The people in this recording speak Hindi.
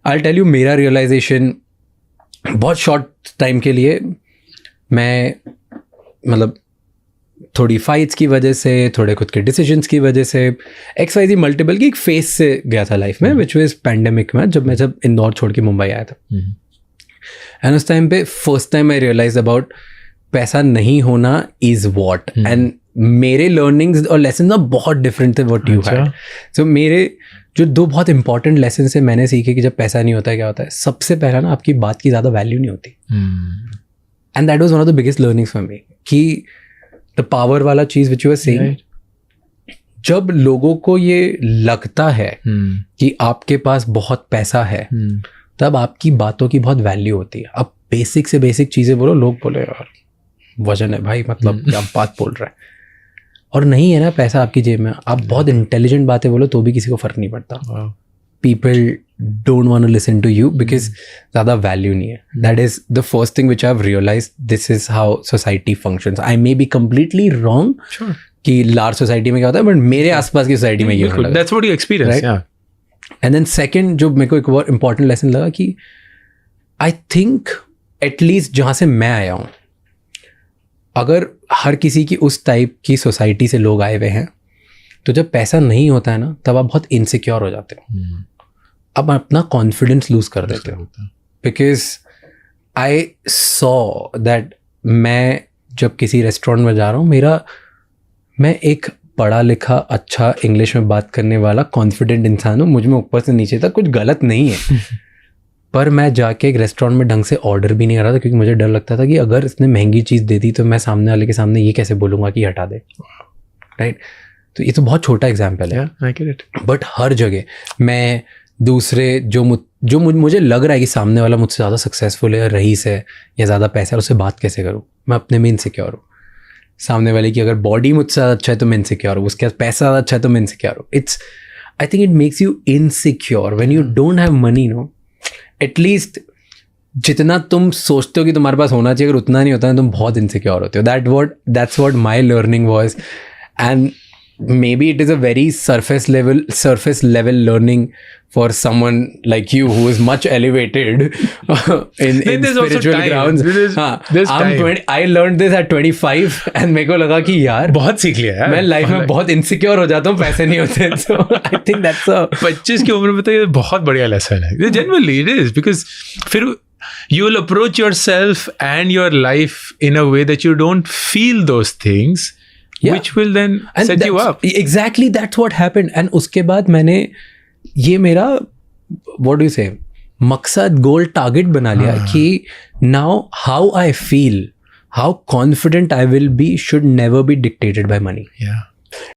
आई टेल यू, मेरा रियलाइजेशन बहुत शॉर्ट टाइम के लिए, मैं मतलब थोड़ी फाइट्स की वजह से, थोड़े खुद के डिसीजंस की वजह से, XYZ मल्टीपल की एक फेस से गया था लाइफ में, विच वाज पैंडेमिक में, जब इंदौर छोड़ के मुंबई आया था. एंड उस टाइम पे first time I realise about पैसा नहीं होना इज वॉट. एंड मेरे लर्निंग्स और लेसन ना बहुत डिफरेंट थे व्हाट यू हैड. सो मेरे जो दो बहुत इंपॉर्टेंट लेसन से मैंने सीखे कि जब पैसा नहीं होता है क्या होता है. सबसे पहला ना, आपकी बात की ज़्यादा वैल्यू नहीं होती. And that was one of the biggest learnings for me, कि द पावर वाला चीज़ विच यू आर सेइंग, जब लोगों को ये लगता है कि आपके पास बहुत पैसा है, तब आपकी बातों की बहुत वैल्यू होती है. अब बेसिक से बेसिक चीज़ें बोलो, लोग बोले यार वजन है भाई, मतलब क्या बात बोल रहा है. और नहीं है ना पैसा आपकी जेब में, आप बहुत इंटेलिजेंट बातें बोलो तो भी किसी को फर्क नहीं पड़ता. People don't want to listen to you because ज़्यादा वैल्यू नहीं है. That is the first thing which I have realised. This is how society functions. I may be completely wrong कि लार्ज सोसाइटी में क्या होता है, बट मेरे आसपास की सोसाइटी में ये होता है. That's what you experience, yeah. And then second, जो मेरे को एक और इम्पॉर्टेंट लेसन लगा कि आई थिंक एटलीस्ट जहाँ से मैं आया हूँ, अगर हर किसी की उस टाइप की सोसाइटी से लोग आए हुए हैं, तो जब पैसा नहीं होता है ना, तब आप बहुत इनसिक्योर हो जाते हो. अब अपना कॉन्फिडेंस लूज कर देते हो. बिकॉज आई सॉ दैट मैं जब किसी रेस्टोरेंट में जा रहा हूँ, मैं एक पढ़ा लिखा अच्छा इंग्लिश में बात करने वाला कॉन्फिडेंट इंसान हूँ. मुझ में ऊपर से नीचे तक कुछ गलत नहीं है. पर मैं जाके एक रेस्टोरेंट में ढंग से ऑर्डर भी नहीं कर रहा था, क्योंकि मुझे डर लगता था कि अगर इसने महंगी चीज़ दे दी तो मैं सामने वाले के सामने ये कैसे बोलूँगा कि हटा दे. राइट. तो ये तो बहुत छोटा एग्जाम्पल है, बट हर जगह मैं दूसरे मुझे लग रहा है कि सामने वाला मुझसे ज़्यादा सक्सेसफुल है या रईस है या ज़्यादा पैसा है, उससे बात कैसे करूँ. मैं अपने में इनसिक्योर हूँ. सामने वाले की अगर बॉडी मुझसे ज़्यादा अच्छा है तो मैं इनसिक्योर हूँ, उसके पास पैसा ज़्यादा अच्छा है तो मैं इनसिक्योर हूँ. I think it makes you insecure when you don't have money. No, at least जितना तुम सोचते हो कि तुम्हारे पास होना चाहिए, अगर उतना नहीं होता है तुम बहुत इनसिक्योर होते हो. That's what my learning was. And maybe it is a very surface level learning for someone like you who is much elevated in spiritual grounds. I learned this at 25 and मेरे को लगा कि यार बहुत सीख लिया यार. मैं लाइफ में बहुत इनसिक्योर हो जाता हूँ, पैसे नहीं होते. So I think that's 25 की उम्र में तो ये बहुत बढ़िया लेसन है. Genuinely it is, because फिर you will approach yourself and your life in a way that you don't feel those things. Yeah. Which will then set you up. Exactly, that's what happened. And उसके बाद मैंने ये मेरा what do you say मकसद, गोल, टारगेट बना लिया कि now how I feel, how confident I will be should never be dictated by money. Yeah.